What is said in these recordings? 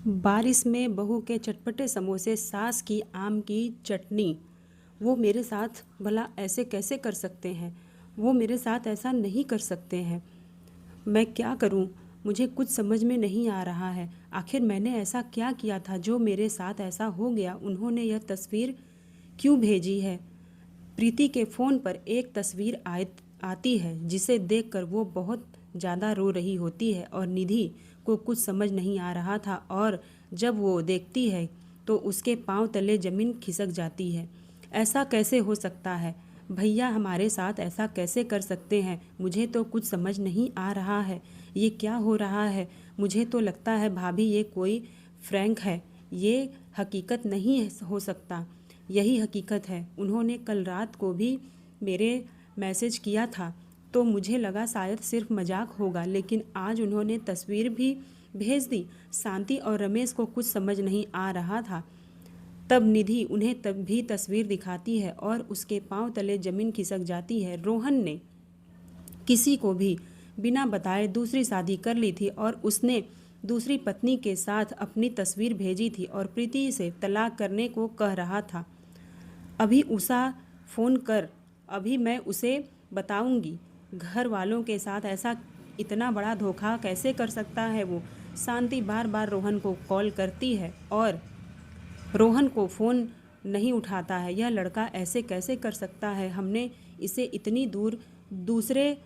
बारिश में बहू के चटपटे समोसे, सास की आम की चटनी। वो मेरे साथ भला ऐसे कैसे कर सकते हैं? वो मेरे साथ ऐसा नहीं कर सकते हैं। मैं क्या करूं? मुझे कुछ समझ में नहीं आ रहा है। आखिर मैंने ऐसा क्या किया था जो मेरे साथ ऐसा हो गया? उन्होंने यह तस्वीर क्यों भेजी है? प्रीति के फ़ोन पर एक तस्वीर आती है जिसे देखकर वो बहुत ज़्यादा रो रही होती है और निधि को कुछ समझ नहीं आ रहा था, और जब वो देखती है तो उसके पांव तले ज़मीन खिसक जाती है। ऐसा कैसे हो सकता है? भैया हमारे साथ ऐसा कैसे कर सकते हैं? मुझे तो कुछ समझ नहीं आ रहा है। ये क्या हो रहा है? मुझे तो लगता है भाभी ये कोई फ्रैंक है। ये हकीकत नहीं हो सकता। यही हकीकत है। उन्होंने कल रात को भी मेरे मैसेज किया था तो मुझे लगा शायद सिर्फ मजाक होगा, लेकिन आज उन्होंने तस्वीर भी भेज दी। शांति और रमेश को कुछ समझ नहीं आ रहा था। तब निधि उन्हें तब भी तस्वीर दिखाती है और उसके पांव तले जमीन खिसक जाती है। रोहन ने किसी को भी बिना बताए दूसरी शादी कर ली थी और उसने दूसरी पत्नी के साथ अपनी तस्वीर भेजी थी और प्रीति से तलाक करने को कह रहा था। अभी उषा फ़ोन कर, अभी मैं उसे बताऊंगी। घर वालों के साथ ऐसा इतना बड़ा धोखा कैसे कर सकता है वो? शांति बार बार रोहन को कॉल करती है और रोहन को फ़ोन नहीं उठाता है। यह लड़का ऐसे कैसे कर सकता है? हमने इसे इतनी दूर दूसरे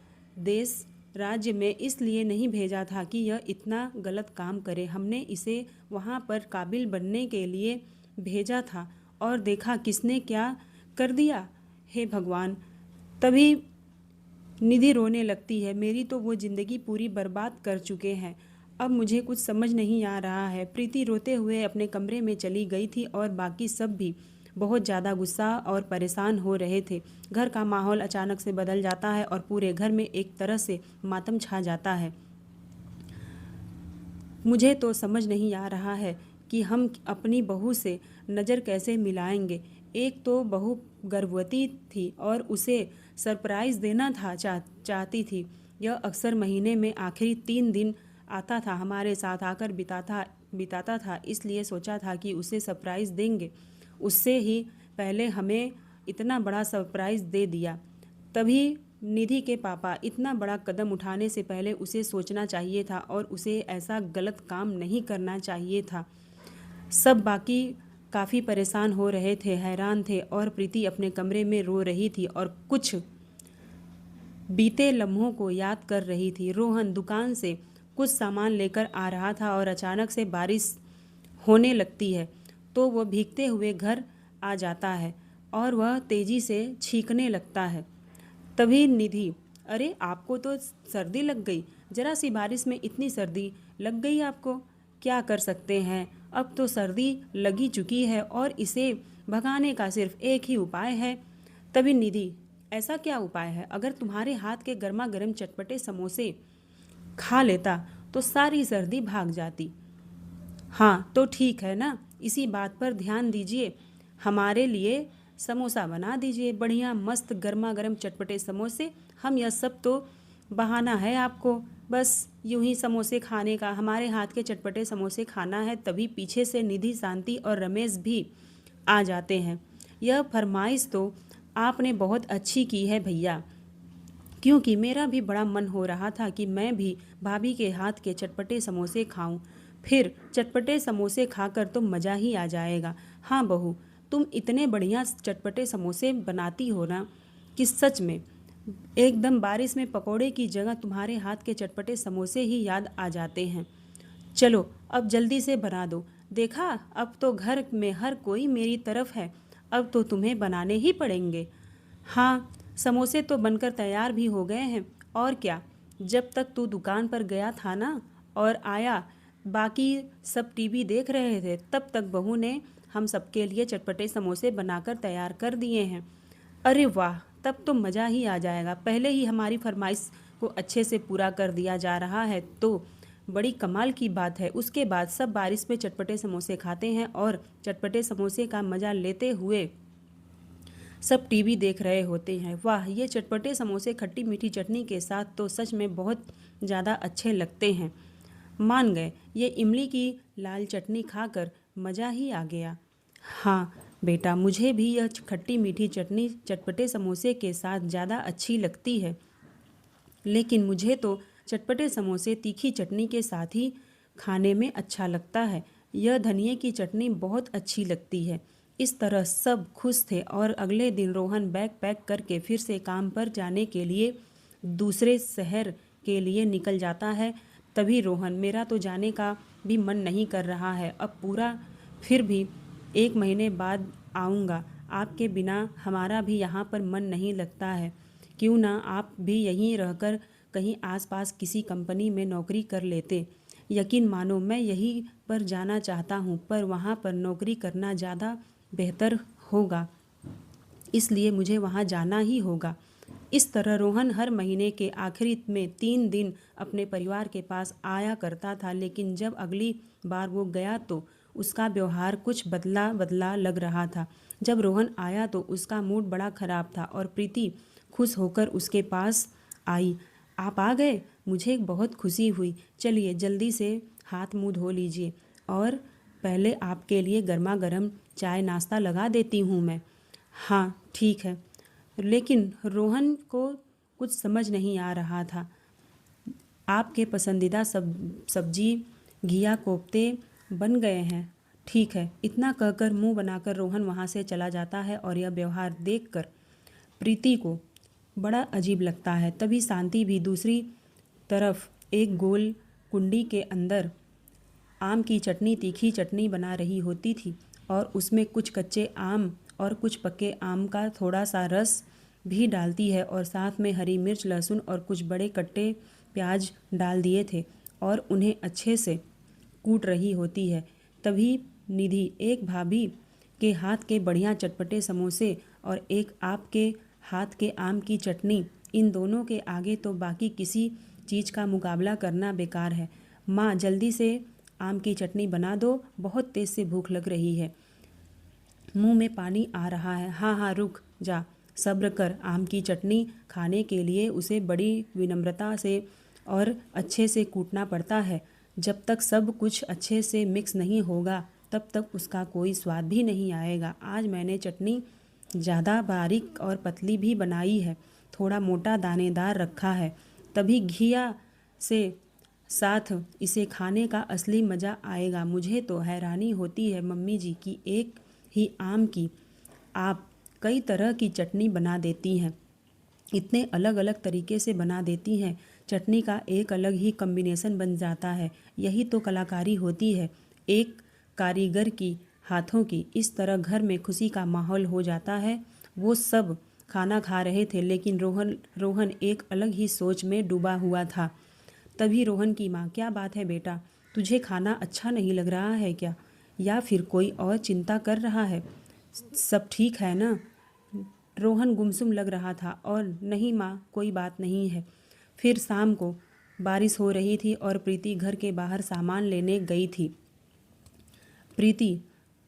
देश राज्य में इसलिए नहीं भेजा था कि यह इतना गलत काम करे। हमने इसे वहाँ पर काबिल बनने के लिए भेजा था और देखा किसने क्या कर दिया। हे भगवान! तभी निधि रोने लगती है। मेरी तो वो ज़िंदगी पूरी बर्बाद कर चुके हैं। अब मुझे कुछ समझ नहीं आ रहा है। प्रीति रोते हुए अपने कमरे में चली गई थी और बाकी सब भी बहुत ज़्यादा गुस्सा और परेशान हो रहे थे। घर का माहौल अचानक से बदल जाता है और पूरे घर में एक तरह से मातम छा जाता है। मुझे तो समझ नहीं आ रहा है कि हम अपनी बहू से नज़र कैसे मिलाएंगे। एक तो बहू गर्भवती थी और उसे सरप्राइज़ देना था, चाहती थी। यह अक्सर महीने में आखिरी 3 दिन आता था, हमारे साथ आकर बिताता था, इसलिए सोचा था कि उसे सरप्राइज़ देंगे। उससे ही पहले हमें इतना बड़ा सरप्राइज़ दे दिया। तभी निधि के पापा इतना बड़ा कदम उठाने से पहले उसे सोचना चाहिए था और उसे ऐसा गलत काम नहीं करना चाहिए था। सब बाकी काफ़ी परेशान हो रहे थे, हैरान थे, और प्रीति अपने कमरे में रो रही थी और कुछ बीते लम्हों को याद कर रही थी। रोहन दुकान से कुछ सामान लेकर आ रहा था और अचानक से बारिश होने लगती है तो वह भीगते हुए घर आ जाता है और वह तेजी से छींकने लगता है। तभी निधि, अरे आपको तो सर्दी लग गई। जरा सी बारिश में इतनी सर्दी लग गई आपको? क्या कर सकते हैं, अब तो सर्दी लगी चुकी है और इसे भगाने का सिर्फ एक ही उपाय है। तभी निधि, ऐसा क्या उपाय है? अगर तुम्हारे हाथ के गर्मा गर्म चटपटे समोसे खा लेता तो सारी सर्दी भाग जाती। हाँ तो ठीक है ना, इसी बात पर ध्यान दीजिए। हमारे लिए समोसा बना दीजिए, बढ़िया मस्त गर्मा गर्म चटपटे समोसे। हम यह सब तो बहाना है आपको, बस यूं ही समोसे खाने का, हमारे हाथ के चटपटे समोसे खाना है। तभी पीछे से निधि, शांति और रमेश भी आ जाते हैं। यह फरमाइश तो आपने बहुत अच्छी की है भैया, क्योंकि मेरा भी बड़ा मन हो रहा था कि मैं भी भाभी के हाथ के चटपटे समोसे खाऊं। फिर चटपटे समोसे खाकर तो मज़ा ही आ जाएगा। हाँ बहू, तुम इतने बढ़िया चटपटे समोसे बनाती हो ना कि सच में एकदम बारिश में पकोड़े की जगह तुम्हारे हाथ के चटपटे समोसे ही याद आ जाते हैं। चलो अब जल्दी से बना दो। देखा, अब तो घर में हर कोई मेरी तरफ है। अब तो तुम्हें बनाने ही पड़ेंगे। हाँ, समोसे तो बनकर तैयार भी हो गए हैं। और क्या, जब तक तू दुकान पर गया था ना और आया, बाकी सब टीवी देख रहे थे, तब तक बहू ने हम सबके लिए चटपटे समोसे बनाकर तैयार कर दिए हैं। अरे वाह, तब तो मज़ा ही आ जाएगा। पहले ही हमारी फरमाइश को अच्छे से पूरा कर दिया जा रहा है तो बड़ी कमाल की बात है। उसके बाद सब बारिश में चटपटे समोसे खाते हैं और चटपटे समोसे का मज़ा लेते हुए सब टीवी देख रहे होते हैं। वाह, ये चटपटे समोसे खट्टी मीठी चटनी के साथ तो सच में बहुत ज़्यादा अच्छे लगते हैं। मान गए। ये इमली की लाल चटनी खाकर मज़ा ही आ गया। हाँ बेटा, मुझे भी यह खट्टी मीठी चटनी चटपटे समोसे के साथ ज़्यादा अच्छी लगती है, लेकिन मुझे तो चटपटे समोसे तीखी चटनी के साथ ही खाने में अच्छा लगता है। यह धनिये की चटनी बहुत अच्छी लगती है। इस तरह सब खुश थे और अगले दिन रोहन बैग पैक करके फिर से काम पर जाने के लिए दूसरे शहर के लिए निकल जाता है। तभी रोहन, मेरा तो जाने का भी मन नहीं कर रहा है अब पूरा, फिर भी 1 महीने बाद आऊँगा। आपके बिना हमारा भी यहाँ पर मन नहीं लगता है। क्यों ना आप भी यहीं रहकर कहीं आसपास किसी कंपनी में नौकरी कर लेते। यकीन मानो मैं यहीं पर जाना चाहता हूँ, पर वहाँ पर नौकरी करना ज़्यादा बेहतर होगा, इसलिए मुझे वहाँ जाना ही होगा। इस तरह रोहन हर महीने के आखिरी में 3 दिन अपने परिवार के पास आया करता था, लेकिन जब अगली बार वो गया तो उसका व्यवहार कुछ बदला बदला लग रहा था। जब रोहन आया तो उसका मूड बड़ा खराब था और प्रीति खुश होकर उसके पास आई। आप आ गए, मुझे बहुत खुशी हुई। चलिए जल्दी से हाथ मुंह धो लीजिए और पहले आपके लिए गर्मा गर्म चाय नाश्ता लगा देती हूँ मैं। हाँ ठीक है। लेकिन रोहन को कुछ समझ नहीं आ रहा था। आपके पसंदीदा सब्जी घिया कोफ्ते बन गए हैं। ठीक है, इतना कहकर मुंह बनाकर रोहन वहाँ से चला जाता है और यह व्यवहार देखकर प्रीति को बड़ा अजीब लगता है। तभी शांति भी दूसरी तरफ एक गोल कुंडी के अंदर आम की चटनी तीखी चटनी बना रही होती थी और उसमें कुछ कच्चे आम और कुछ पक्के आम का थोड़ा सा रस भी डालती है और साथ में हरी मिर्च लहसुन और कुछ बड़े कट्टे प्याज डाल दिए थे और उन्हें अच्छे से कूट रही होती है। तभी निधि एक भाभी के हाथ के बढ़िया चटपटे समोसे और एक आपके हाथ के आम की चटनी, इन दोनों के आगे तो बाकी किसी चीज़ का मुकाबला करना बेकार है। माँ जल्दी से आम की चटनी बना दो, बहुत तेज़ से भूख लग रही है, मुंह में पानी आ रहा है। हाँ हाँ रुक जा, सब्र कर। आम की चटनी खाने के लिए उसे बड़ी विनम्रता से और अच्छे से कूटना पड़ता है। जब तक सब कुछ अच्छे से मिक्स नहीं होगा तब तक उसका कोई स्वाद भी नहीं आएगा। आज मैंने चटनी ज़्यादा बारीक और पतली भी बनाई है, थोड़ा मोटा दानेदार रखा है, तभी घिया से साथ इसे खाने का असली मज़ा आएगा। मुझे तो हैरानी होती है मम्मी जी की एक ही आम की आप कई तरह की चटनी बना देती हैं, इतने अलग अलग तरीके से बना देती हैं, चटनी का एक अलग ही कॉम्बिनेशन बन जाता है। यही तो कलाकारी होती है एक कारीगर की हाथों की। इस तरह घर में खुशी का माहौल हो जाता है। वो सब खाना खा रहे थे, लेकिन रोहन एक अलग ही सोच में डूबा हुआ था। तभी रोहन की माँ, क्या बात है बेटा, तुझे खाना अच्छा नहीं लग रहा है क्या, या फिर कोई और चिंता कर रहा है? सब ठीक है ना? रोहन गुमसुम लग रहा था और नहीं माँ, कोई बात नहीं है। फिर शाम को बारिश हो रही थी और प्रीति घर के बाहर सामान लेने गई थी। प्रीति,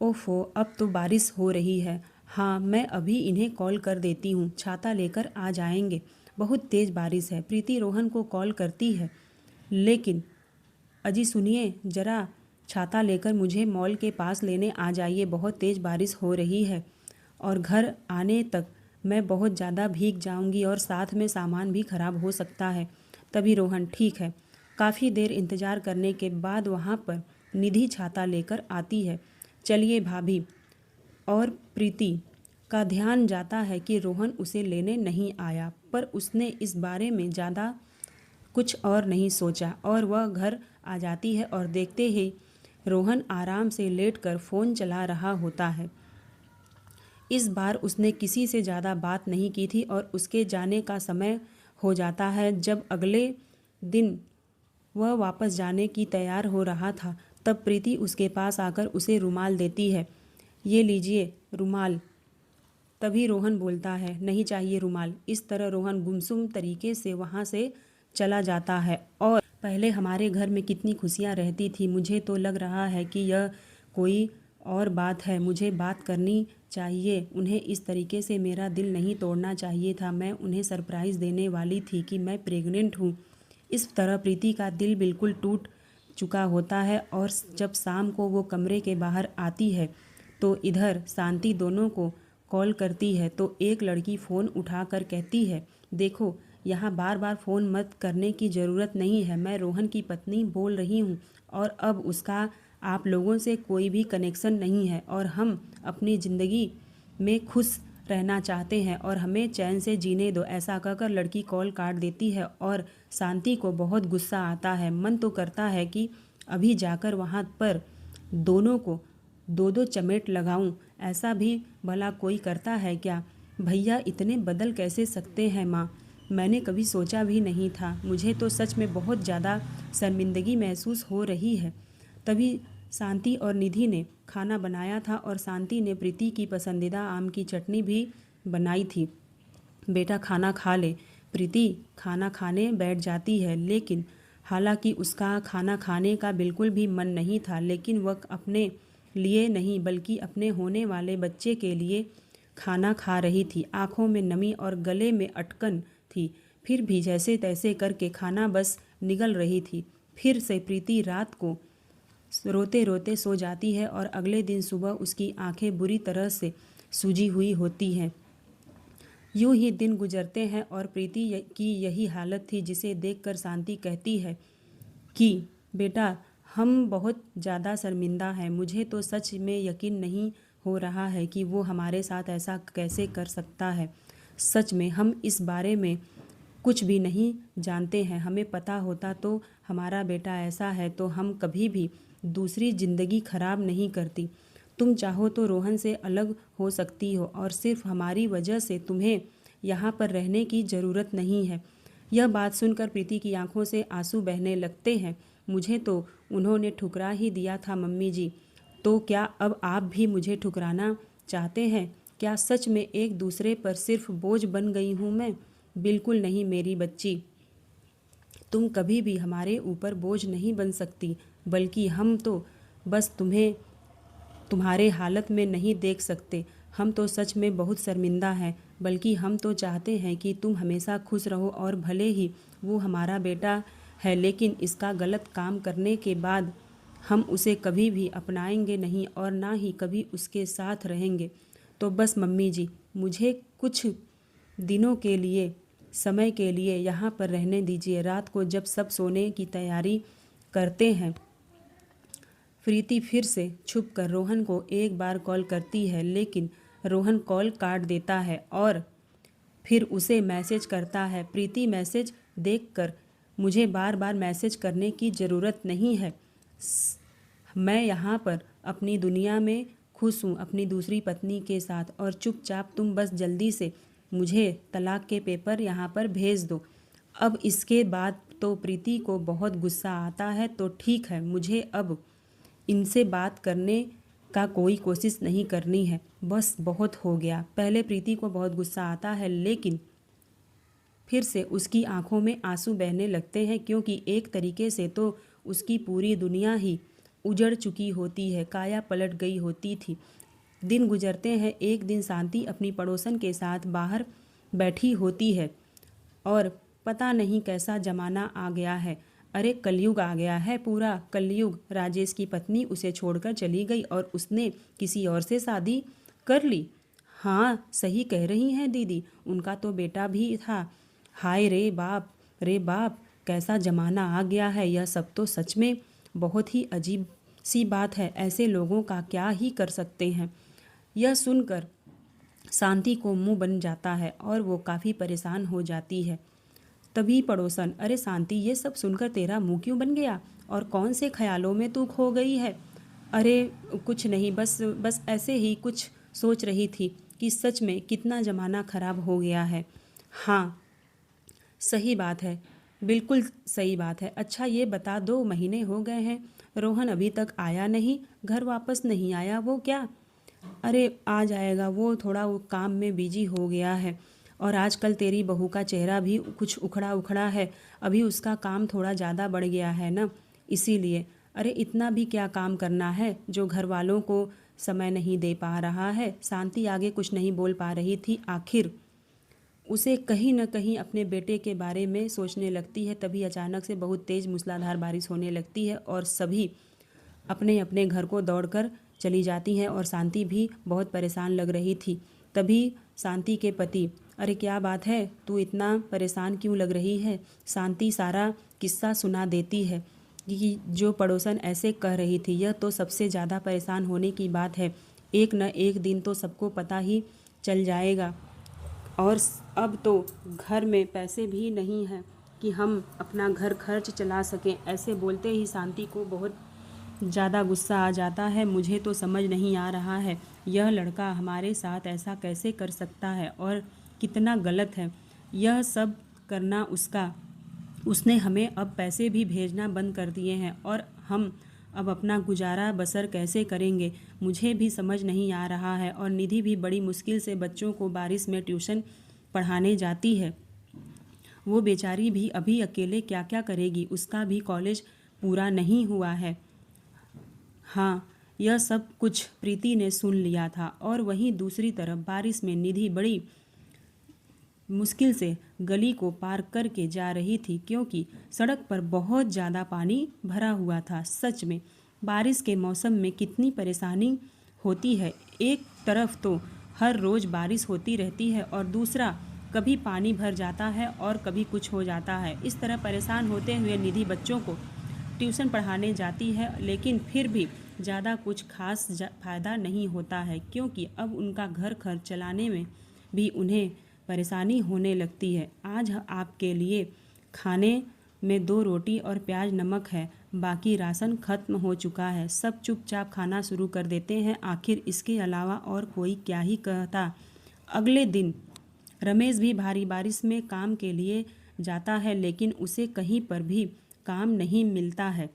ओफो, अब तो बारिश हो रही है। हाँ मैं अभी इन्हें कॉल कर देती हूँ, छाता लेकर आ जाएंगे, बहुत तेज़ बारिश है। प्रीति रोहन को कॉल करती है, लेकिन अजी सुनिए ज़रा, छाता लेकर मुझे मॉल के पास लेने आ जाइए, बहुत तेज़ बारिश हो रही है और घर आने तक मैं बहुत ज़्यादा भीग जाऊंगी और साथ में सामान भी ख़राब हो सकता है। तभी रोहन, ठीक है। काफ़ी देर इंतज़ार करने के बाद वहाँ पर निधि छाता लेकर आती है। चलिए भाभी। और प्रीति का ध्यान जाता है कि रोहन उसे लेने नहीं आया, पर उसने इस बारे में ज़्यादा कुछ और नहीं सोचा और वह घर आ जाती है और देखते ही रोहन आराम से लेटकर फ़ोन चला रहा होता है। इस बार उसने किसी से ज़्यादा बात नहीं की थी और उसके जाने का समय हो जाता है। जब अगले दिन वह वापस जाने की तैयार हो रहा था, तब प्रीति उसके पास आकर उसे रुमाल देती है। ये लीजिए रुमाल। तभी रोहन बोलता है, नहीं चाहिए रुमाल। इस तरह रोहन गुमसुम तरीके से वहाँ से चला जाता है। और पहले हमारे घर में कितनी खुशियाँ रहती थी, मुझे तो लग रहा है कि यह कोई और बात है। मुझे बात करनी चाहिए उन्हें, इस तरीके से मेरा दिल नहीं तोड़ना चाहिए था। मैं उन्हें सरप्राइज़ देने वाली थी कि मैं प्रेग्नेंट हूँ। इस तरह प्रीति का दिल बिल्कुल टूट चुका होता है और जब शाम को वो कमरे के बाहर आती है तो इधर शांति दोनों को कॉल करती है तो एक लड़की फ़ोन उठाकर कहती है, देखो यहाँ बार बार फ़ोन मत करने की ज़रूरत नहीं है, मैं रोहन की पत्नी बोल रही हूँ और अब उसका आप लोगों से कोई भी कनेक्शन नहीं है और हम अपनी ज़िंदगी में खुश रहना चाहते हैं और हमें चैन से जीने दो। ऐसा कहकर लड़की कॉल काट देती है और शांति को बहुत गुस्सा आता है। मन तो करता है कि अभी जाकर वहाँ पर दोनों को दो दो चमेट लगाऊं। ऐसा भी भला कोई करता है क्या? भैया इतने बदल कैसे सकते हैं माँ? मैंने कभी सोचा भी नहीं था। मुझे तो सच में बहुत ज़्यादा शर्मिंदगी महसूस हो रही है। तभी शांति और निधि ने खाना बनाया था और शांति ने प्रीति की पसंदीदा आम की चटनी भी बनाई थी। बेटा खाना खा ले। प्रीति खाना खाने बैठ जाती है, लेकिन हालांकि उसका खाना खाने का बिल्कुल भी मन नहीं था, लेकिन वह अपने लिए नहीं बल्कि अपने होने वाले बच्चे के लिए खाना खा रही थी। आंखों में नमी और गले में अटकन थी, फिर भी जैसे तैसे करके खाना बस निगल रही थी। फिर से प्रीति रात को रोते रोते सो जाती है और अगले दिन सुबह उसकी आंखें बुरी तरह से सूजी हुई होती हैं। यूं ही दिन गुजरते हैं और प्रीति की यही हालत थी, जिसे देखकर शांति कहती है कि बेटा हम बहुत ज़्यादा शर्मिंदा हैं। मुझे तो सच में यकीन नहीं हो रहा है कि वो हमारे साथ ऐसा कैसे कर सकता है। सच में हम इस बारे में कुछ भी नहीं जानते हैं। हमें पता होता तो हमारा बेटा ऐसा है तो हम कभी भी दूसरी ज़िंदगी खराब नहीं करती। तुम चाहो तो रोहन से अलग हो सकती हो और सिर्फ हमारी वजह से तुम्हें यहाँ पर रहने की ज़रूरत नहीं है। यह बात सुनकर प्रीति की आंखों से आंसू बहने लगते हैं। मुझे तो उन्होंने ठुकरा ही दिया था मम्मी जी, तो क्या अब आप भी मुझे ठुकराना चाहते हैं? क्या सच में एक दूसरे पर सिर्फ बोझ बन गई हूँ मैं? बिल्कुल नहीं मेरी बच्ची, तुम कभी भी हमारे ऊपर बोझ नहीं बन सकती, बल्कि हम तो बस तुम्हें तुम्हारे हालत में नहीं देख सकते। हम तो सच में बहुत शर्मिंदा हैं, बल्कि हम तो चाहते हैं कि तुम हमेशा खुश रहो और भले ही वो हमारा बेटा है, लेकिन इसका गलत काम करने के बाद हम उसे कभी भी अपनाएंगे नहीं और ना ही कभी उसके साथ रहेंगे। तो बस मम्मी जी, मुझे कुछ दिनों के लिए समय के लिए यहाँ पर रहने दीजिए। रात को जब सब सोने की तैयारी करते हैं, प्रीति फिर से छुप कर रोहन को एक बार कॉल करती है, लेकिन रोहन कॉल काट देता है और फिर उसे मैसेज करता है, प्रीति मैसेज देखकर मुझे बार बार मैसेज करने की ज़रूरत नहीं है। मैं यहाँ पर अपनी दुनिया में खुश हूँ अपनी दूसरी पत्नी के साथ और चुपचाप तुम बस जल्दी से मुझे तलाक के पेपर यहाँ पर भेज दो। अब इसके बाद तो प्रीति को बहुत गुस्सा आता है। तो ठीक है, मुझे अब इनसे बात करने का कोई कोशिश नहीं करनी है, बस बहुत हो गया। पहले प्रीति को बहुत गुस्सा आता है, लेकिन फिर से उसकी आंखों में आंसू बहने लगते हैं, क्योंकि एक तरीके से तो उसकी पूरी दुनिया ही उजड़ चुकी होती है, काया पलट गई होती थी। दिन गुजरते हैं। एक दिन शांति अपनी पड़ोसन के साथ बाहर बैठी होती है और पता नहीं कैसा ज़माना आ गया है। अरे कलयुग आ गया है, पूरा कलयुग। राजेश की पत्नी उसे छोड़कर चली गई और उसने किसी और से शादी कर ली। हाँ सही कह रही हैं दीदी, उनका तो बेटा भी था। हाय रे बाप, कैसा ज़माना आ गया है। यह सब तो सच में बहुत ही अजीब सी बात है। ऐसे लोगों का क्या ही कर सकते हैं। यह सुनकर शांति को मुंह बन जाता है और वो काफ़ी परेशान हो जाती है। तभी पड़ोसन, अरे शांति, ये सब सुनकर तेरा मुंह क्यों बन गया और कौन से ख्यालों में तू खो गई है? अरे कुछ नहीं, बस ऐसे ही कुछ सोच रही थी कि सच में कितना ज़माना ख़राब हो गया है। हाँ सही बात है, बिल्कुल सही बात है। अच्छा ये बता, 2 महीने हो गए हैं, रोहन अभी तक आया नहीं, घर वापस नहीं आया वो क्या? अरे आ जाएगा, वो थोड़ा वो काम में बिजी हो गया है और आजकल तेरी बहू का चेहरा भी कुछ उखड़ा उखड़ा है। अभी उसका काम थोड़ा ज़्यादा बढ़ गया है ना, इसीलिए। अरे इतना भी क्या काम करना है जो घर वालों को समय नहीं दे पा रहा है? शांति आगे कुछ नहीं बोल पा रही थी। आखिर उसे कहीं न कहीं अपने बेटे के बारे में सोचने लगती है। तभी अचानक से बहुत तेज़ मूसलाधार बारिश होने लगती है और सभी अपने अपने घर को दौड़कर चली जाती हैं और शांति भी बहुत परेशान लग रही थी। तभी शांति के पति, अरे क्या बात है, तू इतना परेशान क्यों लग रही है? शांति सारा किस्सा सुना देती है कि जो पड़ोसन ऐसे कह रही थी, यह तो सबसे ज़्यादा परेशान होने की बात है। एक न एक दिन तो सबको पता ही चल जाएगा और अब तो घर में पैसे भी नहीं हैं कि हम अपना घर खर्च चला सकें। ऐसे बोलते ही शांति को बहुत ज़्यादा गुस्सा आ जाता है। मुझे तो समझ नहीं आ रहा है, यह लड़का हमारे साथ ऐसा कैसे कर सकता है और कितना गलत है यह सब करना उसका। उसने हमें अब पैसे भी भेजना बंद कर दिए हैं और हम अब अपना गुजारा बसर कैसे करेंगे, मुझे भी समझ नहीं आ रहा है। और निधि भी बड़ी मुश्किल से बच्चों को बारिश में ट्यूशन पढ़ाने जाती है। वो बेचारी भी अभी अकेले क्या क्या करेगी, उसका भी कॉलेज पूरा नहीं हुआ है। हाँ, यह सब कुछ प्रीति ने सुन लिया था और वहीं दूसरी तरफ बारिश में निधि बड़ी मुश्किल से गली को पार करके जा रही थी क्योंकि सड़क पर बहुत ज़्यादा पानी भरा हुआ था। सच में बारिश के मौसम में कितनी परेशानी होती है। एक तरफ तो हर रोज़ बारिश होती रहती है और दूसरा कभी पानी भर जाता है और कभी कुछ हो जाता है। इस तरह परेशान होते हुए निधि बच्चों को ट्यूशन पढ़ाने जाती है, लेकिन फिर भी ज़्यादा कुछ खास फ़ायदा नहीं होता है क्योंकि अब उनका घर खर्च चलाने में भी उन्हें परेशानी होने लगती है। आज आपके लिए खाने में 2 रोटी और प्याज नमक है, बाकी राशन खत्म हो चुका है। सब चुपचाप खाना शुरू कर देते हैं। आखिर इसके अलावा और कोई क्या ही कहता। अगले दिन रमेश भी भारी बारिश में काम के लिए जाता है, लेकिन उसे कहीं पर भी काम नहीं मिलता है।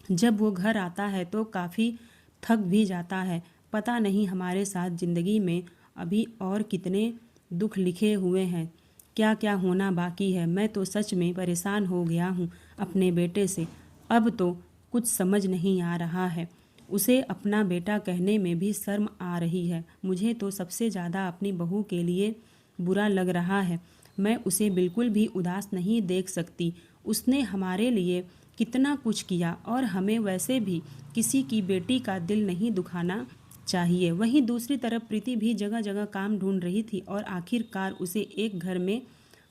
जब वो घर आता है तो काफ़ी थक भी जाता है। पता नहीं हमारे साथ ज़िंदगी में अभी और कितने दुख लिखे हुए हैं, क्या क्या होना बाकी है। मैं तो सच में परेशान हो गया हूँ अपने बेटे से। अब तो कुछ समझ नहीं आ रहा है। उसे अपना बेटा कहने में भी शर्म आ रही है। मुझे तो सबसे ज़्यादा अपनी बहू के लिए बुरा लग रहा है। मैं उसे बिल्कुल भी उदास नहीं देख सकती। उसने हमारे लिए कितना कुछ किया और हमें वैसे भी किसी की बेटी का दिल नहीं दुखाना चाहिए। वहीं दूसरी तरफ प्रीति भी जगह जगह काम ढूंढ रही थी और आखिरकार उसे एक घर में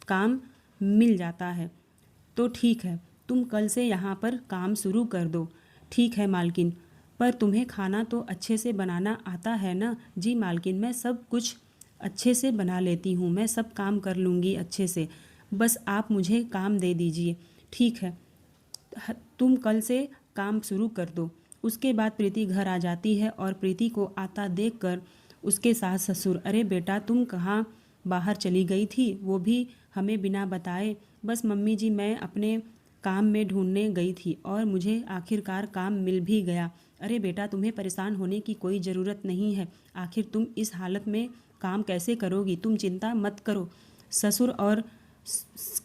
काम मिल जाता है। तो ठीक है, तुम कल से यहाँ पर काम शुरू कर दो। ठीक है मालकिन, पर तुम्हें खाना तो अच्छे से बनाना आता है ना? जी मालकिन, मैं सब कुछ अच्छे से बना लेती हूँ, मैं सब काम कर लूँगी अच्छे से, बस आप मुझे काम दे दीजिए। ठीक है, तुम कल से काम शुरू कर दो। उसके बाद प्रीति घर आ जाती है और प्रीति को आता देखकर उसके सास ससुर, अरे बेटा तुम कहाँ बाहर चली गई थी, वो भी हमें बिना बताए? बस मम्मी जी, मैं अपने काम में ढूंढने गई थी और मुझे आखिरकार काम मिल भी गया। अरे बेटा, तुम्हें परेशान होने की कोई ज़रूरत नहीं है। आखिर तुम इस हालत में काम कैसे करोगी? तुम चिंता मत करो, ससुर और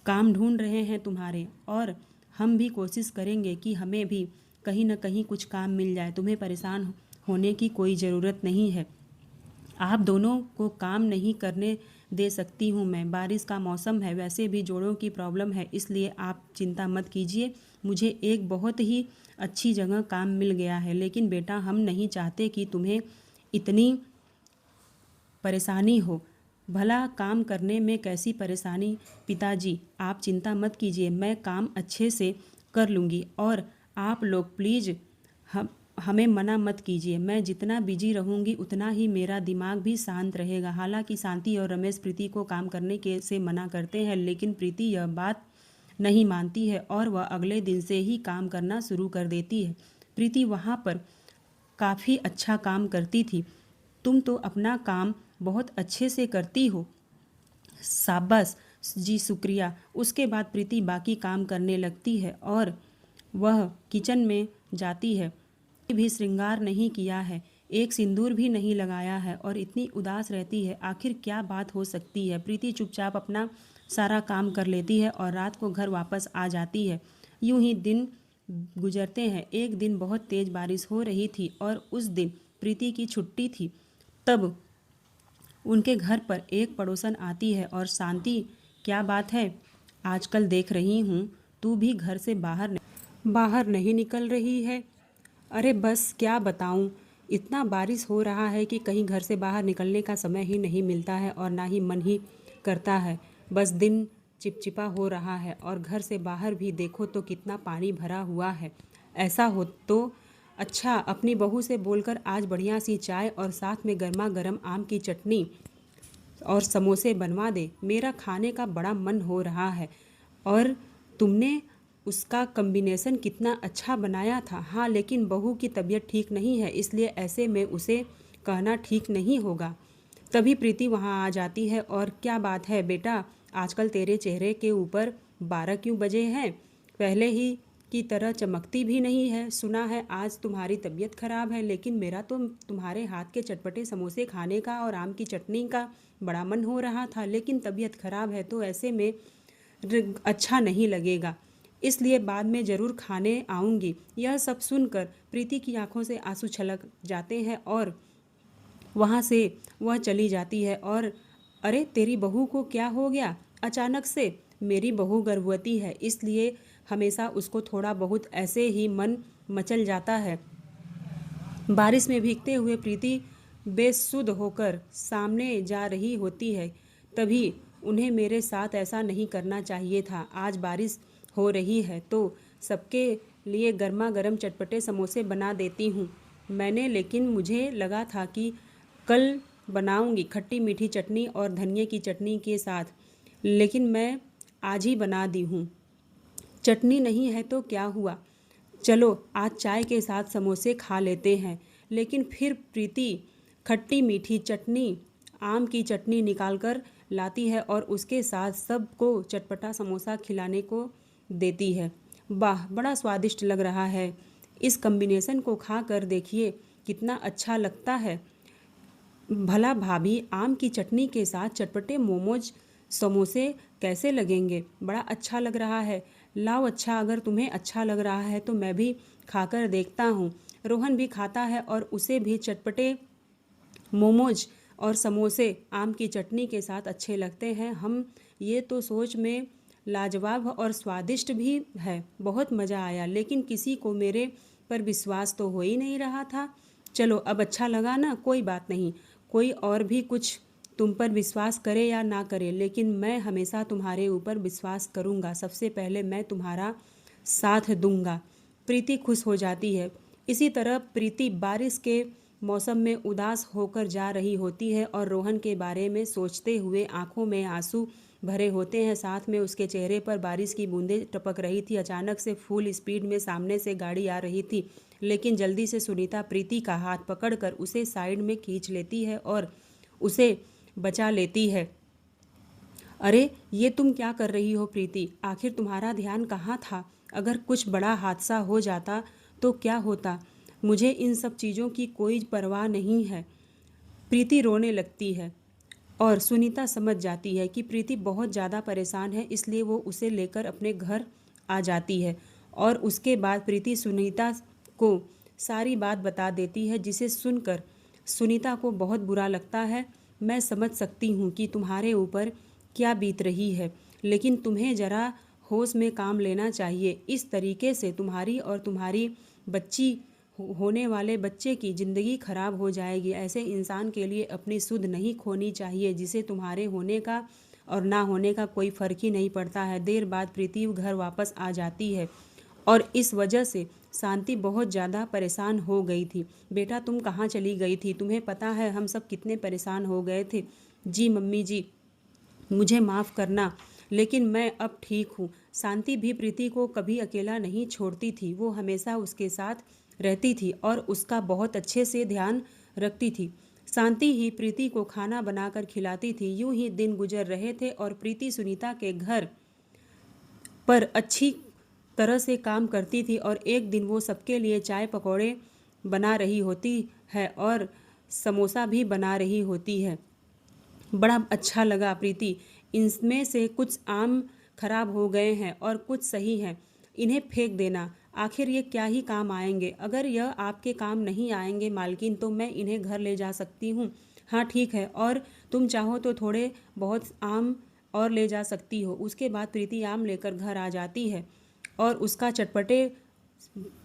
काम ढूंढ रहे हैं तुम्हारे, और हम भी कोशिश करेंगे कि हमें भी कहीं न कहीं कुछ काम मिल जाए। तुम्हें परेशान होने की कोई ज़रूरत नहीं है। आप दोनों को काम नहीं करने दे सकती हूँ मैं। बारिश का मौसम है, वैसे भी जोड़ों की प्रॉब्लम है, इसलिए आप चिंता मत कीजिए। मुझे एक बहुत ही अच्छी जगह काम मिल गया है। लेकिन बेटा, हम नहीं चाहते कि तुम्हें इतनी परेशानी हो। भला काम करने में कैसी परेशानी? पिताजी आप चिंता मत कीजिए, मैं काम अच्छे से कर लूँगी और आप लोग प्लीज़ हमें मना मत कीजिए। मैं जितना बिजी रहूँगी उतना ही मेरा दिमाग भी शांत रहेगा। हालांकि शांति और रमेश प्रीति को काम करने के से मना करते हैं, लेकिन प्रीति यह बात नहीं मानती है और वह अगले दिन से ही काम करना शुरू कर देती है। प्रीति वहाँ पर काफ़ी अच्छा काम करती थी। तुम तो अपना काम बहुत अच्छे से करती हो। शाबाश जी, शुक्रिया। उसके बाद प्रीति बाकी काम करने लगती है और वह किचन में जाती है। भी श्रृंगार नहीं किया है, एक सिंदूर भी नहीं लगाया है और इतनी उदास रहती है। आखिर क्या बात हो सकती है? प्रीति चुपचाप अपना सारा काम कर लेती है और रात को घर वापस आ जाती है। यूं ही दिन गुजरते हैं। एक दिन बहुत तेज़ बारिश हो रही थी और उस दिन प्रीति की छुट्टी थी। तब उनके घर पर एक पड़ोसन आती है और शांति, क्या बात है, आजकल देख रही हूँ तू भी घर से बाहर नहीं निकल रही है। अरे बस क्या बताऊँ, इतना बारिश हो रहा है कि कहीं घर से बाहर निकलने का समय ही नहीं मिलता है और ना ही मन ही करता है। बस दिन चिपचिपा हो रहा है और घर से बाहर भी देखो तो कितना पानी भरा हुआ है। ऐसा हो तो अच्छा, अपनी बहू से बोलकर आज बढ़िया सी चाय और साथ में गर्मा गर्म आम की चटनी और समोसे बनवा दे। मेरा खाने का बड़ा मन हो रहा है। और तुमने उसका कॉम्बिनेशन कितना अच्छा बनाया था। हाँ, लेकिन बहू की तबीयत ठीक नहीं है, इसलिए ऐसे में उसे कहना ठीक नहीं होगा। तभी प्रीति वहाँ आ जाती है और क्या बात है बेटा, आजकल तेरे चेहरे के ऊपर 12 क्यों बजे हैं? पहले ही की तरह चमकती भी नहीं है। सुना है आज तुम्हारी तबीयत खराब है, लेकिन मेरा तो तुम्हारे हाथ के चटपटे समोसे खाने का और आम की चटनी का बड़ा मन हो रहा था। लेकिन तबीयत खराब है तो ऐसे में अच्छा नहीं लगेगा, इसलिए बाद में ज़रूर खाने आऊँगी। यह सब सुनकर प्रीति की आंखों से आंसू छलक जाते हैं और वहाँ से वह चली जाती है। और अरे तेरी बहू को क्या हो गया अचानक से? मेरी बहू गर्भवती है, इसलिए हमेशा उसको थोड़ा बहुत ऐसे ही मन मचल जाता है। बारिश में भीगते हुए प्रीति बेसुध होकर सामने जा रही होती है। तभी उन्हें मेरे साथ ऐसा नहीं करना चाहिए था। आज बारिश हो रही है तो सबके लिए गर्मा गर्म चटपटे समोसे बना देती हूँ मैंने, लेकिन मुझे लगा था कि कल बनाऊंगी खट्टी मीठी चटनी और धनिए की चटनी के साथ, लेकिन मैं आज ही बना दी हूँ। चटनी नहीं है तो क्या हुआ, चलो आज चाय के साथ समोसे खा लेते हैं। लेकिन फिर प्रीति खट्टी मीठी चटनी, आम की चटनी निकाल कर लाती है और उसके साथ सबको चटपटा समोसा खिलाने को देती है। वाह, बड़ा स्वादिष्ट लग रहा है, इस कॉम्बिनेशन को खा कर देखिए कितना अच्छा लगता है। भला भाभी, आम की चटनी के साथ चटपटे मोमोज समोसे कैसे लगेंगे? बड़ा अच्छा लग रहा है। लाओ, अच्छा अगर तुम्हें अच्छा लग रहा है तो मैं भी खाकर देखता हूँ। रोहन भी खाता है और उसे भी चटपटे मोमोज और समोसे आम की चटनी के साथ अच्छे लगते हैं। हम ये तो सोच में लाजवाब और स्वादिष्ट भी है। बहुत मज़ा आया, लेकिन किसी को मेरे पर विश्वास तो हो ही नहीं रहा था। चलो अब अच्छा लगा ना, कोई बात नहीं। कोई और भी कुछ तुम पर विश्वास करे या ना करे, लेकिन मैं हमेशा तुम्हारे ऊपर विश्वास करूँगा। सबसे पहले मैं तुम्हारा साथ दूंगा। प्रीति खुश हो जाती है। इसी तरह प्रीति बारिश के मौसम में उदास होकर जा रही होती है और रोहन के बारे में सोचते हुए आंखों में आंसू भरे होते हैं। साथ में उसके चेहरे पर बारिश की बूंदें टपक रही थी। अचानक से फुल स्पीड में सामने से गाड़ी आ रही थी, लेकिन जल्दी से सुनीता प्रीति का हाथ पकड़कर उसे साइड में खींच लेती है और उसे बचा लेती है। अरे ये तुम क्या कर रही हो प्रीति? आखिर तुम्हारा ध्यान कहाँ था? अगर कुछ बड़ा हादसा हो जाता तो क्या होता? मुझे इन सब चीज़ों की कोई परवाह नहीं है। प्रीति रोने लगती है और सुनीता समझ जाती है कि प्रीति बहुत ज़्यादा परेशान है, इसलिए वो उसे लेकर अपने घर आ जाती है। और उसके बाद प्रीति सुनीता को सारी बात बता देती है, जिसे सुनकर सुनीता को बहुत बुरा लगता है। मैं समझ सकती हूँ कि तुम्हारे ऊपर क्या बीत रही है, लेकिन तुम्हें ज़रा होश में काम लेना चाहिए। इस तरीके से तुम्हारी और तुम्हारी बच्ची होने वाले बच्चे की ज़िंदगी खराब हो जाएगी। ऐसे इंसान के लिए अपनी सुध नहीं खोनी चाहिए, जिसे तुम्हारे होने का और ना होने का कोई फ़र्क ही नहीं पड़ता है। देर बाद प्रीति घर वापस आ जाती है और इस वजह से शांति बहुत ज़्यादा परेशान हो गई थी। बेटा तुम कहाँ चली गई थी? तुम्हें पता है हम सब कितने परेशान हो गए थे। जी मम्मी जी, मुझे माफ़ करना, लेकिन मैं अब ठीक हूँ। शांति भी प्रीति को कभी अकेला नहीं छोड़ती थी। वो हमेशा उसके साथ रहती थी और उसका बहुत अच्छे से ध्यान रखती थी। शांति ही प्रीति को खाना बनाकर खिलाती थी। यूं ही दिन गुजर रहे थे और प्रीति सुनीता के घर पर अच्छी तरह से काम करती थी और एक दिन वो सबके लिए चाय पकौड़े बना रही होती है और समोसा भी बना रही होती है। बड़ा अच्छा लगा प्रीति, इनमें से कुछ आम खराब हो गए हैं और कुछ सही हैं, इन्हें फेंक देना। आखिर ये क्या ही काम आएंगे। अगर यह आपके काम नहीं आएंगे मालकिन तो मैं इन्हें घर ले जा सकती हूँ। हाँ ठीक है, और तुम चाहो तो थोड़े बहुत आम और ले जा सकती हो। उसके बाद प्रीति आम लेकर घर आ जाती है और उसका चटपटे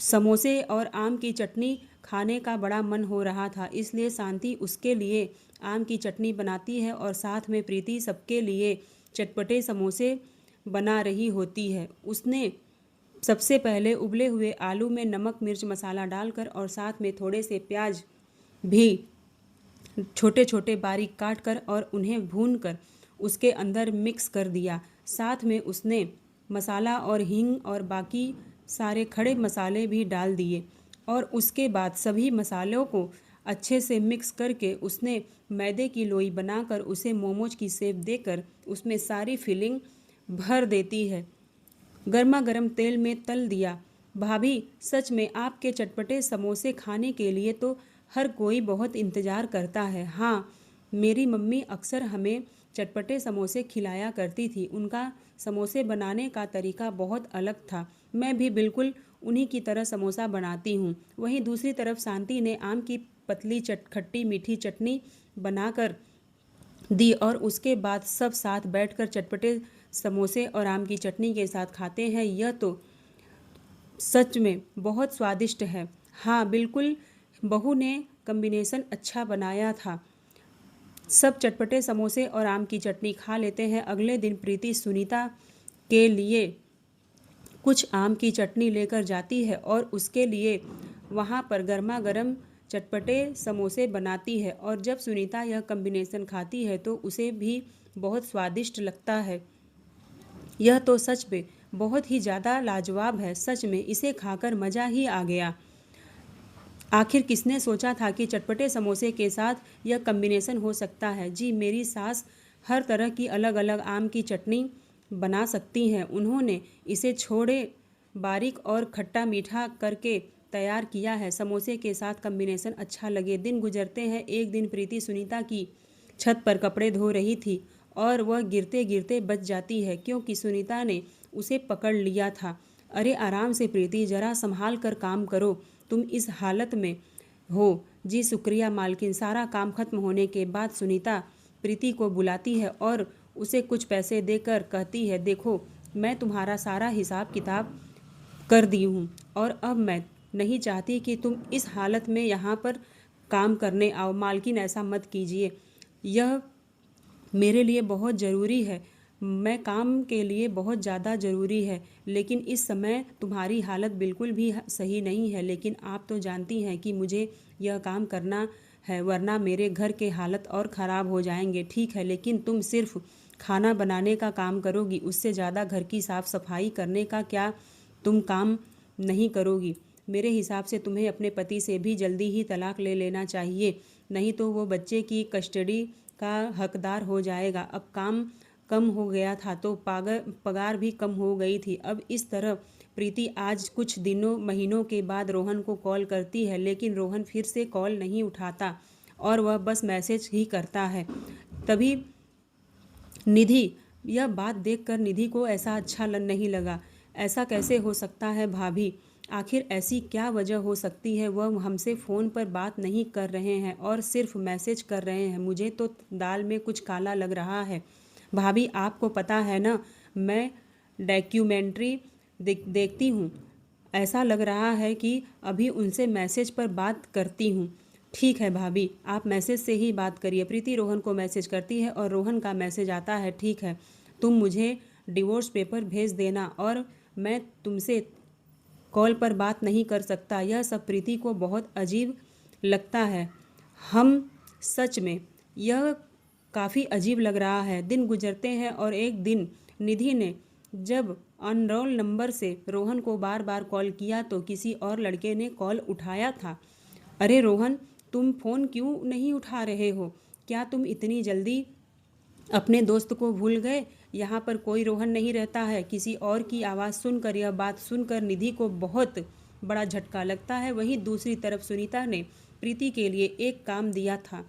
समोसे और आम की चटनी खाने का बड़ा मन हो रहा था, इसलिए शांति उसके लिए आम की चटनी बनाती है और साथ में प्रीति सबके लिए चटपटे समोसे बना रही होती है। उसने सबसे पहले उबले हुए आलू में नमक मिर्च मसाला डालकर और साथ में थोड़े से प्याज भी छोटे छोटे बारीक काट कर और उन्हें भून कर उसके अंदर मिक्स कर दिया। साथ में उसने मसाला और हींग और बाकी सारे खड़े मसाले भी डाल दिए और उसके बाद सभी मसालों को अच्छे से मिक्स करके उसने मैदे की लोई बनाकर उसे मोमोज की शेप देकर उसमें सारी फिलिंग भर देती है। गर्मा गर्म तेल में तल दिया। भाभी, सच में आपके चटपटे समोसे खाने के लिए तो हर कोई बहुत इंतज़ार करता है। हाँ, मेरी मम्मी अक्सर हमें चटपटे समोसे खिलाया करती थी। उनका समोसे बनाने का तरीका बहुत अलग था। मैं भी बिल्कुल उन्हीं की तरह समोसा बनाती हूँ। वहीं दूसरी तरफ शांति ने आम की पतली खट्टी मीठी चटनी बनाकर दी और उसके बाद सब साथ बैठकर चटपटे समोसे और आम की चटनी के साथ खाते हैं। यह तो सच में बहुत स्वादिष्ट है। हाँ बिल्कुल, बहू ने कॉम्बिनेशन अच्छा बनाया था। सब चटपटे समोसे और आम की चटनी खा लेते हैं। अगले दिन प्रीति सुनीता के लिए कुछ आम की चटनी लेकर जाती है और उसके लिए वहाँ पर गर्मा गर्म चटपटे समोसे बनाती है और जब सुनीता यह कॉम्बिनेशन खाती है तो उसे भी बहुत स्वादिष्ट लगता है। यह तो सच में बहुत ही ज़्यादा लाजवाब है। सच में इसे खाकर मज़ा ही आ गया। आखिर किसने सोचा था कि चटपटे समोसे के साथ यह कॉम्बिनेशन हो सकता है। जी, मेरी सास हर तरह की अलग अलग आम की चटनी बना सकती हैं। उन्होंने इसे छोड़े बारीक और खट्टा मीठा करके तैयार किया है। समोसे के साथ कॉम्बिनेशन अच्छा लगे। दिन गुजरते हैं। एक दिन प्रीति सुनीता की छत पर कपड़े धो रही थी और वह गिरते गिरते बच जाती है क्योंकि सुनीता ने उसे पकड़ लिया था। अरे आराम से प्रीति, ज़रा संभाल कर काम करो, तुम इस हालत में हो। जी शुक्रिया मालकिन। सारा काम खत्म होने के बाद सुनीता प्रीति को बुलाती है और उसे कुछ पैसे देकर कहती है, देखो मैं तुम्हारा सारा हिसाब किताब कर दी हूँ और अब मैं नहीं चाहती कि तुम इस हालत में यहाँ पर काम करने आओ। मालकिन ऐसा मत कीजिए, यह मेरे लिए बहुत ज़रूरी है। मैं काम के लिए बहुत ज़्यादा ज़रूरी है, लेकिन इस समय तुम्हारी हालत बिल्कुल भी सही नहीं है। लेकिन आप तो जानती हैं कि मुझे यह काम करना है, वरना मेरे घर के हालत और ख़राब हो जाएंगे। ठीक है, लेकिन तुम सिर्फ खाना बनाने का काम करोगी, उससे ज़्यादा घर की साफ़ सफाई करने का क्या तुम काम नहीं करोगी? मेरे हिसाब से तुम्हें अपने पति से भी जल्दी ही तलाक ले लेना चाहिए, नहीं तो वो बच्चे की कस्टडी का हकदार हो जाएगा। अब काम कम हो गया था तो पगार भी कम हो गई थी। अब इस तरह प्रीति आज कुछ दिनों महीनों के बाद रोहन को कॉल करती है, लेकिन रोहन फिर से कॉल नहीं उठाता और वह बस मैसेज ही करता है। तभी निधि, यह बात देखकर निधि को ऐसा अच्छा नहीं लगा। ऐसा कैसे हो सकता है भाभी? आखिर ऐसी क्या वजह हो सकती है? वह हमसे फ़ोन पर बात नहीं कर रहे हैं और सिर्फ मैसेज कर रहे हैं। मुझे तो दाल में कुछ काला लग रहा है। भाभी आपको पता है ना, मैं डॉक्यूमेंट्री देखती हूँ। ऐसा लग रहा है कि अभी उनसे मैसेज पर बात करती हूँ। ठीक है भाभी, आप मैसेज से ही बात करिए। प्रीति रोहन को मैसेज करती है और रोहन का मैसेज आता है, ठीक है तुम मुझे डिवोर्स पेपर भेज देना और मैं तुमसे कॉल पर बात नहीं कर सकता। यह सब प्रीति को बहुत अजीब लगता है। हम सच में यह काफ़ी अजीब लग रहा है। दिन गुजरते हैं और एक दिन निधि ने जब अनरोल नंबर से रोहन को बार बार कॉल किया तो किसी और लड़के ने कॉल उठाया था। अरे रोहन, तुम फ़ोन क्यों नहीं उठा रहे हो? क्या तुम इतनी जल्दी अपने दोस्त को भूल गए? यहाँ पर कोई रोहन नहीं रहता है। किसी और की आवाज़ सुनकर, यह बात सुनकर निधि को बहुत बड़ा झटका लगता है। वहीं दूसरी तरफ सुनीता ने प्रीति के लिए एक काम दिया था।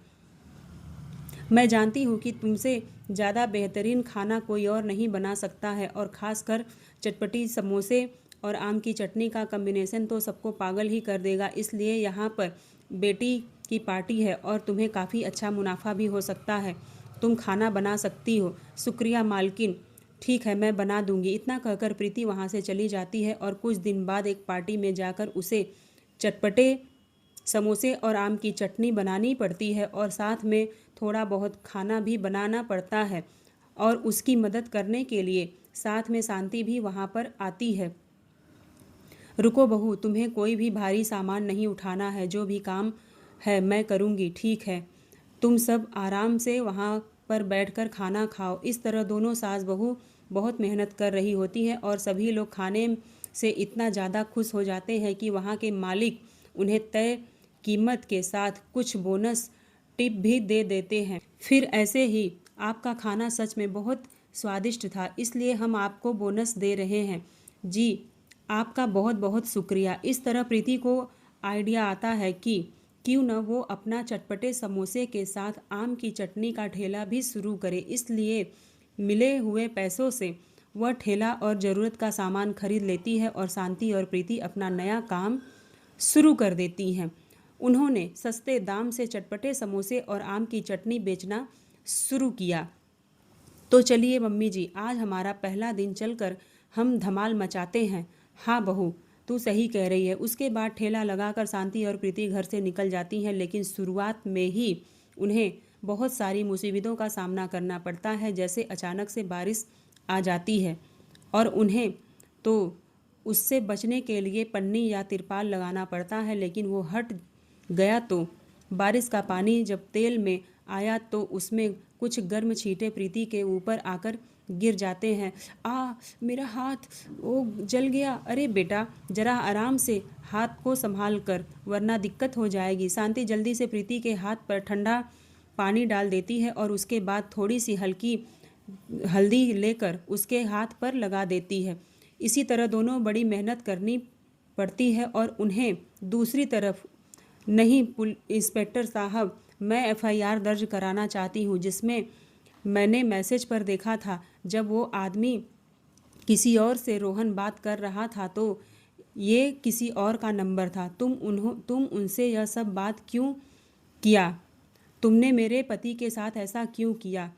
मैं जानती हूँ कि तुमसे ज़्यादा बेहतरीन खाना कोई और नहीं बना सकता है और ख़ासकर चटपटी समोसे और आम की चटनी का कॉम्बिनेशन तो सबको पागल ही कर देगा। इसलिए यहाँ पर बेटी की पार्टी है और तुम्हें काफ़ी अच्छा मुनाफा भी हो सकता है। तुम खाना बना सकती हो। शुक्रिया मालकिन, ठीक है मैं बना दूंगी। इतना कहकर प्रीति वहाँ से चली जाती है और कुछ दिन बाद एक पार्टी में जाकर उसे चटपटे समोसे और आम की चटनी बनानी पड़ती है और साथ में थोड़ा बहुत खाना भी बनाना पड़ता है। और उसकी मदद करने के लिए साथ में शांति भी वहाँ पर आती है। रुको बहू, तुम्हें कोई भी भारी सामान नहीं उठाना है, जो भी काम है मैं करूँगी, ठीक है? तुम सब आराम से वहाँ पर बैठकर खाना खाओ। इस तरह दोनों सास बहू बहुत मेहनत कर रही होती है और सभी लोग खाने से इतना ज़्यादा खुश हो जाते हैं कि वहाँ के मालिक उन्हें तय कीमत के साथ कुछ बोनस टिप भी दे देते हैं। फिर ऐसे ही आपका खाना सच में बहुत स्वादिष्ट था, इसलिए हम आपको बोनस दे रहे हैं। जी, आपका बहुत बहुत शुक्रिया। इस तरह प्रीति को आइडिया आता है कि क्यों न वो अपना चटपटे समोसे के साथ आम की चटनी का ठेला भी शुरू करे। इसलिए मिले हुए पैसों से वह ठेला और ज़रूरत का सामान खरीद लेती है और शांति और प्रीति अपना नया काम शुरू कर देती हैं। उन्होंने सस्ते दाम से चटपटे समोसे और आम की चटनी बेचना शुरू किया। तो चलिए मम्मी जी, आज हमारा पहला दिन चलकर हम धमाल मचाते हैं। हाँ बहू, तू सही कह रही है। उसके बाद ठेला लगाकर शांति और प्रीति घर से निकल जाती हैं, लेकिन शुरुआत में ही उन्हें बहुत सारी मुसीबतों का सामना करना पड़ता है। जैसे अचानक से बारिश आ जाती है और उन्हें तो उससे बचने के लिए पन्नी या तिरपाल लगाना पड़ता है, लेकिन वो हट गया तो बारिश का पानी जब तेल में आया तो उसमें कुछ गर्म छींटे प्रीति के ऊपर आकर गिर जाते हैं। मेरा हाथ, ओ जल गया। अरे बेटा, जरा आराम से हाथ को संभाल कर, वरना दिक्कत हो जाएगी। शांति जल्दी से प्रीति के हाथ पर ठंडा पानी डाल देती है और उसके बाद थोड़ी सी हल्की हल्दी लेकर उसके हाथ पर लगा देती है। इसी तरह दोनों बड़ी मेहनत करनी पड़ती है और उन्हें दूसरी तरफ नहीं इंस्पेक्टर साहब, मैं एफआईआर दर्ज कराना चाहती हूँ, जिसमें मैंने मैसेज पर देखा था जब वो आदमी किसी और से रोहन बात कर रहा था तो ये किसी और का नंबर था। तुम उनसे यह सब बात क्यों किया? तुमने मेरे पति के साथ ऐसा क्यों किया?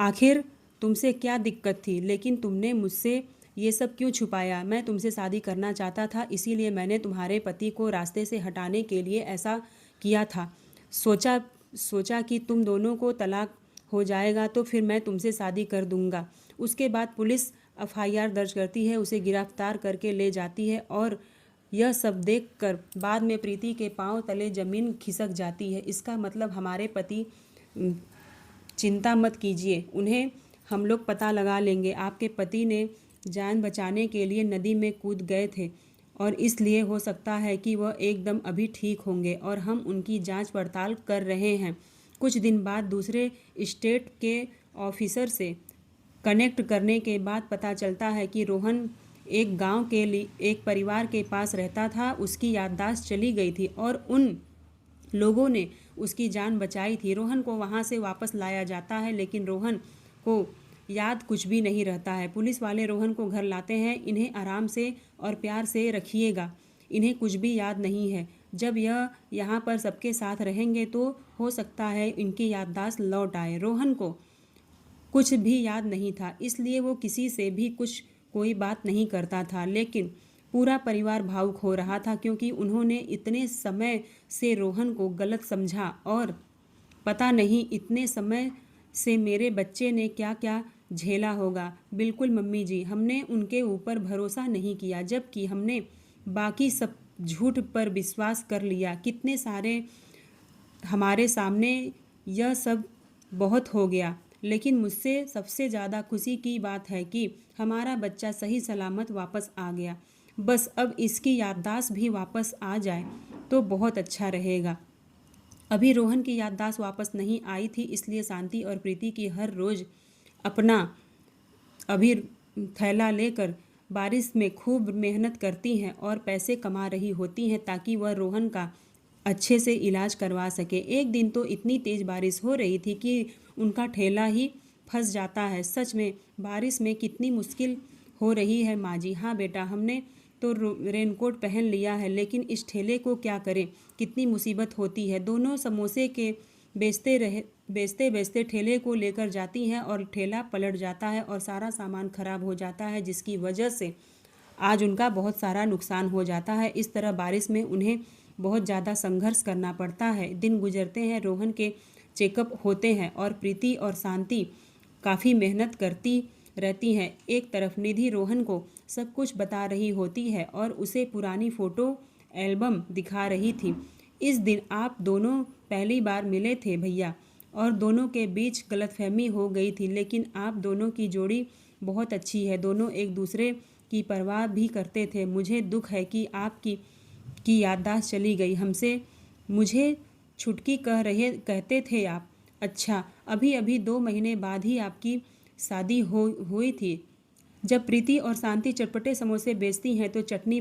आखिर तुमसे क्या दिक्कत थी? लेकिन तुमने मुझसे ये सब क्यों छुपाया? मैं तुमसे शादी करना चाहता था, इसीलिए मैंने तुम्हारे पति को रास्ते से हटाने के लिए ऐसा किया था। सोचा कि तुम दोनों को तलाक हो जाएगा तो फिर मैं तुमसे शादी कर दूंगा। उसके बाद पुलिस एफआईआर दर्ज करती है, उसे गिरफ्तार करके ले जाती है और यह सब देखकर बाद में प्रीति के पांव तले जमीन खिसक जाती है। इसका मतलब हमारे पति, चिंता मत कीजिए, उन्हें हम लोग पता लगा लेंगे। आपके पति ने जान बचाने के लिए नदी में कूद गए थे और इसलिए हो सकता है कि वह एकदम अभी ठीक होंगे और हम उनकी जांच पड़ताल कर रहे हैं। कुछ दिन बाद दूसरे स्टेट के ऑफिसर से कनेक्ट करने के बाद पता चलता है कि रोहन एक गांव के लिए एक परिवार के पास रहता था। उसकी याददाश्त चली गई थी और उन लोगों ने उसकी जान बचाई थी। रोहन को वहां से वापस लाया जाता है, लेकिन रोहन को याद कुछ भी नहीं रहता है। पुलिस वाले रोहन को घर लाते हैं। इन्हें आराम से और प्यार से रखिएगा, इन्हें कुछ भी याद नहीं है। जब यह यहाँ पर सबके साथ रहेंगे तो हो सकता है इनकी याददाश्त लौट आए। रोहन को कुछ भी याद नहीं था, इसलिए वो किसी से भी कोई बात नहीं करता था, लेकिन पूरा परिवार भावुक हो रहा था क्योंकि उन्होंने इतने समय से रोहन को गलत समझा और पता नहीं इतने समय से मेरे बच्चे ने क्या क्या झेला होगा। बिल्कुल मम्मी जी, हमने उनके ऊपर भरोसा नहीं किया, जबकि हमने बाकी सब झूठ पर विश्वास कर लिया। कितने सारे हमारे सामने यह सब बहुत हो गया, लेकिन मुझसे सबसे ज़्यादा खुशी की बात है कि हमारा बच्चा सही सलामत वापस आ गया। बस अब इसकी याददाश्त भी वापस आ जाए तो बहुत अच्छा रहेगा। अभी रोहन की याददाश्त वापस नहीं आई थी, इसलिए शांति और प्रीति की हर रोज़ अपना अभी थैला लेकर बारिश में खूब मेहनत करती हैं और पैसे कमा रही होती हैं ताकि वह रोहन का अच्छे से इलाज करवा सके। एक दिन तो इतनी तेज़ बारिश हो रही थी कि उनका ठेला ही फंस जाता है। सच में बारिश में कितनी मुश्किल हो रही है माँ जी। हाँ बेटा, हमने तो रेनकोट पहन लिया है, लेकिन इस ठेले को क्या करें, कितनी मुसीबत होती है। दोनों समोसे के बेचते बेचते ठेले को लेकर जाती हैं और ठेला पलट जाता है और सारा सामान खराब हो जाता है, जिसकी वजह से आज उनका बहुत सारा नुकसान हो जाता है। इस तरह बारिश में उन्हें बहुत ज़्यादा संघर्ष करना पड़ता है। दिन गुजरते हैं, रोहन के चेकअप होते हैं और प्रीति और शांति काफ़ी मेहनत करती रहती हैं। एक तरफ निधि रोहन को सब कुछ बता रही होती है और उसे पुरानी फ़ोटो एल्बम दिखा रही थी। इस दिन आप दोनों पहली बार मिले थे भैया, और दोनों के बीच गलतफहमी हो गई थी, लेकिन आप दोनों की जोड़ी बहुत अच्छी है। दोनों एक दूसरे की परवाह भी करते थे। मुझे दुख है कि आपकी याददाश्त चली गई हमसे। मुझे छुटकी कहते थे आप। अच्छा, अभी अभी 2 महीने बाद ही आपकी शादी हुई थी। जब प्रीति और शांति चटपटे समोसे बेचती हैं तो चटनी,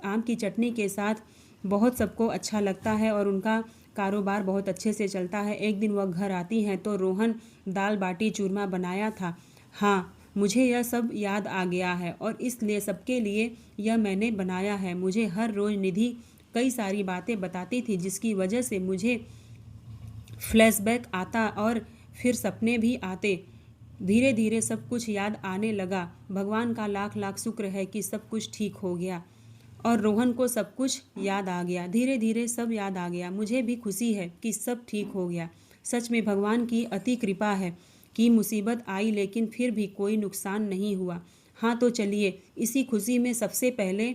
आम की चटनी के साथ बहुत सबको अच्छा लगता है और उनका कारोबार बहुत अच्छे से चलता है। एक दिन वह घर आती हैं तो रोहन दाल बाटी चूरमा बनाया था। हाँ, मुझे यह सब याद आ गया है और इसलिए सबके लिए यह मैंने बनाया है। मुझे हर रोज़ निधि कई सारी बातें बताती थी, जिसकी वजह से मुझे फ्लैशबैक आता और फिर सपने भी आते। धीरे धीरे सब कुछ याद आने लगा। भगवान का लाख लाख शुक्र है कि सब कुछ ठीक हो गया और रोहन को सब कुछ याद आ गया। धीरे धीरे सब याद आ गया। मुझे भी खुशी है कि सब ठीक हो गया। सच में भगवान की अति कृपा है कि मुसीबत आई लेकिन फिर भी कोई नुकसान नहीं हुआ। हाँ, तो चलिए इसी खुशी में सबसे पहले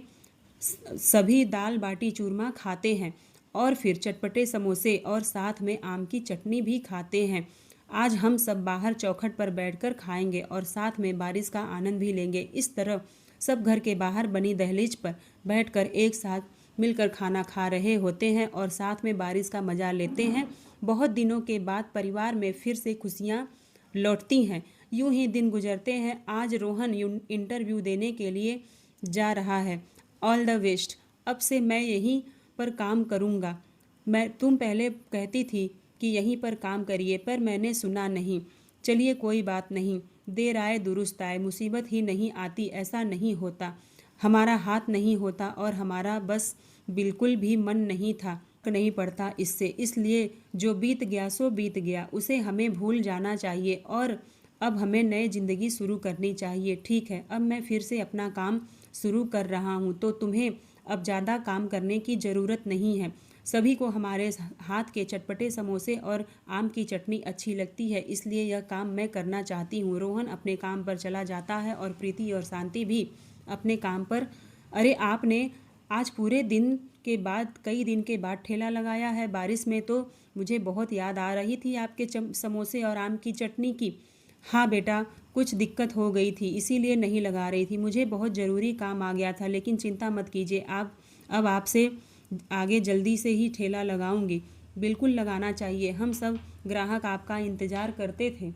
सभी दाल बाटी चूरमा खाते हैं और फिर चटपटे समोसे और साथ में आम की चटनी भी खाते हैं। आज हम सब बाहर चौखट पर बैठकर खाएंगे और साथ में बारिश का आनंद भी लेंगे। इस तरह सब घर के बाहर बनी दहलीज पर बैठकर एक साथ मिलकर खाना खा रहे होते हैं और साथ में बारिश का मज़ा लेते हैं। बहुत दिनों के बाद परिवार में फिर से खुशियाँ लौटती हैं। यूं ही दिन गुजरते हैं। आज रोहन इंटरव्यू देने के लिए जा रहा है। All the best. अब से मैं यहीं पर काम करूँगा। तुम पहले कहती थी कि यहीं पर काम करिए, पर मैंने सुना नहीं। चलिए कोई बात नहीं, देर आए दुरुस्त आए। मुसीबत ही नहीं आती, ऐसा नहीं होता। हमारा हाथ नहीं होता और हमारा बस बिल्कुल भी मन नहीं था, नहीं पड़ता इससे। इसलिए जो बीत गया सो बीत गया, उसे हमें भूल जाना चाहिए और अब हमें नई ज़िंदगी शुरू करनी चाहिए। ठीक है, अब मैं फिर से अपना काम शुरू कर रहा हूँ, तो तुम्हें अब ज़्यादा काम करने की ज़रूरत नहीं है। सभी को हमारे हाथ के चटपटे समोसे और आम की चटनी अच्छी लगती है, इसलिए यह काम मैं करना चाहती हूँ। रोहन अपने काम पर चला जाता है और प्रीति और शांति भी अपने काम पर। अरे, आपने आज पूरे दिन के बाद, कई दिन के बाद ठेला लगाया है। बारिश में तो मुझे बहुत याद आ रही थी आपके समोसे और आम की चटनी की। हाँ बेटा, कुछ दिक्कत हो गई थी इसीलिए नहीं लगा रही थी। मुझे बहुत ज़रूरी काम आ गया था, लेकिन चिंता मत कीजिए, आप अब आपसे आगे जल्दी से ही ठेला लगाऊंगी। बिल्कुल लगाना चाहिए, हम सब ग्राहक आपका इंतज़ार करते थे।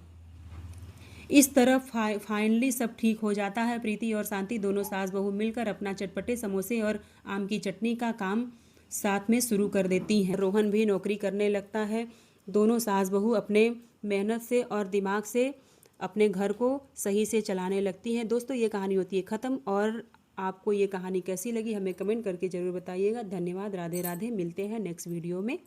इस तरह फाइनली सब ठीक हो जाता है। प्रीति और शांति दोनों सास बहू मिलकर अपना चटपटे समोसे और आम की चटनी का काम साथ में शुरू कर देती हैं। रोहन भी नौकरी करने लगता है। दोनों सास बहू अपने मेहनत से और दिमाग से अपने घर को सही से चलाने लगती हैं। दोस्तों, ये कहानी होती है ख़त्म, और आपको ये कहानी कैसी लगी हमें कमेंट करके ज़रूर बताइएगा। धन्यवाद। राधे राधे। मिलते हैं नेक्स्ट वीडियो में।